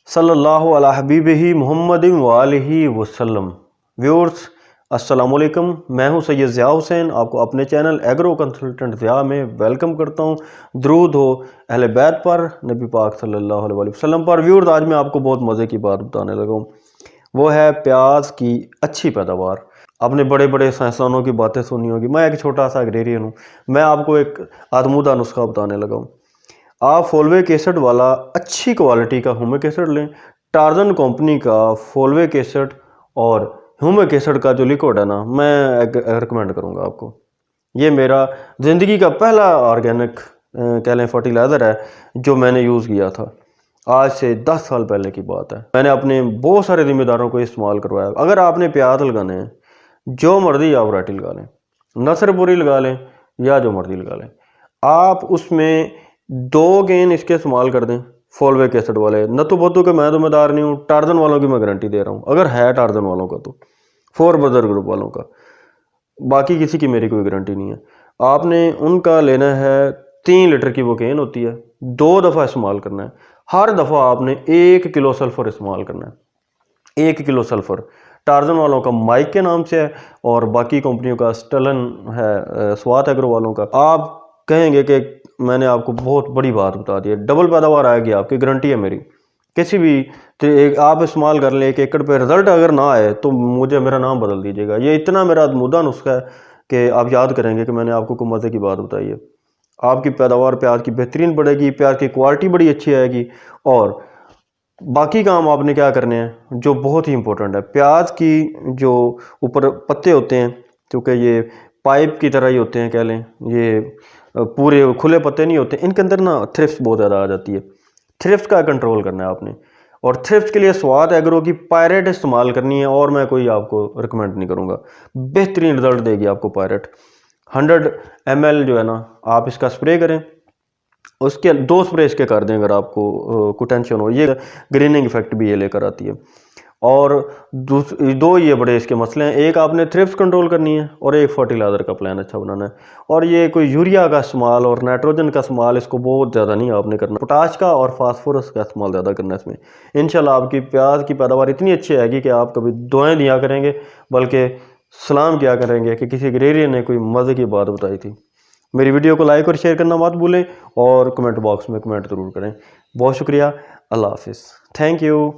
सल्लल्लाहु अला हबीबिही मुहम्मदिन व आलिही वसल्लम। व्यूअर्स अस्सलाम वालेकुम, मैं हूं सैयद ज़िया हुसैन। आपको अपने चैनल एग्रो कंसल्टेंट ज़िया में वेलकम करता हूं। दरूद हो अहले बैत पर, नबी पाक सल्लल्लाहु अलैहि वसल्लम पर। व्यूअर्स आज मैं आपको बहुत मज़े की बात बताने लगा हूँ, वो है प्याज की अच्छी पैदावार। आपने बड़े बड़े साइंसदानों की बातें सुनी होगी, मैं एक छोटा सा एग्रेरियन हूँ। मैं आपको एक आजमूदा नुस्खा बताने लगा हूँ। आप फोल्विक एसिड वाला अच्छी क्वालिटी का ह्यूमिक एसिड लें, टार्जन कंपनी का फोल्विक एसिड और ह्यूमिक एसिड का जो लिक्विड है ना, मैं रिकमेंड करूँगा आपको। ये मेरा ज़िंदगी का पहला ऑर्गेनिक कह लें फर्टिलाइज़र है जो मैंने यूज़ किया था। आज से 10 साल पहले की बात है। मैंने अपने बहुत सारे ज़िम्मेदारों को इस्तेमाल करवाया। अगर आपने प्याज लगाने हैं, जो मर्जी आप वैरायटी लगा लें, नसरपुरी लगा लें या जो मर्जी लगा लें, आप उसमें 2 गेंद इसके इस्तेमाल कर दें फोल्विक एसिड वाले। नत्थु भत्तू के मैं जिम्मेदार नहीं हूँ, टार्जन वालों की मैं गारंटी दे रहा हूँ, अगर है टार्जन वालों का तो, 4 ब्रदर ग्रुप वालों का, बाकी किसी की मेरी कोई गारंटी नहीं है। आपने उनका लेना है 3 लीटर की वो केन होती है, 2 दफ़ा इस्तेमाल करना है। हर दफ़ा आपने 1 किलो सल्फ़र इस्तेमाल करना है, 1 किलो सल्फ़र। टार्जन वालों का माइक के नाम से है और बाकी कंपनियों का स्टलन है, स्वात एग्रो वालों का। आप कहेंगे कि मैंने आपको बहुत बड़ी बात बता दी है, डबल पैदावार आएगी आपकी, गारंटी है मेरी। किसी भी तो आप इस्तेमाल कर लें, 1 एकड़ पे रिजल्ट अगर ना आए तो मुझे मेरा नाम बदल दीजिएगा। ये इतना मेरा मुद्दा नुस्खा है कि आप याद करेंगे कि मैंने आपको कोई मज़े की बात बताई है। आपकी पैदावार प्याज की बेहतरीन बढ़ेगी, प्याज की क्वालिटी बड़ी अच्छी आएगी। और बाकी काम आपने क्या करने हैं जो बहुत ही इंपॉर्टेंट है, प्याज की जो ऊपर पत्ते होते हैं, क्योंकि ये पाइप की तरह ही होते हैं कह लें, ये पूरे खुले पत्ते नहीं होते, इनके अंदर ना थ्रिप्स बहुत ज़्यादा आ जाती है। थ्रिप्स का कंट्रोल करना है आपने, और थ्रिप्स के लिए स्वाद एग्रो की पायरेट इस्तेमाल करनी है, और मैं कोई आपको रिकमेंड नहीं करूँगा। बेहतरीन रिजल्ट देगी आपको पायरेट। 100 ml जो है ना, आप इसका स्प्रे करें, उसके 2 स्प्रे इसके कर दें अगर आपको कोई टेंशन हो। ये ग्रीनिंग इफेक्ट भी ये लेकर आती है। और 2 ये बड़े इसके मसले हैं, एक आपने थ्रिप्स कंट्रोल करनी है और एक फर्टिलाइज़र का प्लान अच्छा बनाना है। और ये कोई यूरिया का इस्तेमाल और नाइट्रोजन का इस्तेमाल इसको बहुत ज़्यादा नहीं आपने करना, पोटाश का और फास्फोरस का इस्तेमाल ज़्यादा करना है इसमें। इंशाल्लाह आपकी प्याज की पैदावार इतनी अच्छी आएगी कि आप कभी दुआएं दिया करेंगे, बल्कि सलाम किया करेंगे कि किसी एग्रेरियन ने कोई मज़े की बात बताई थी। मेरी वीडियो को लाइक और शेयर करना मत भूलें और कमेंट बॉक्स में कमेंट ज़रूर करें। बहुत शुक्रिया। अल्लाह हाफिज़। Thank you.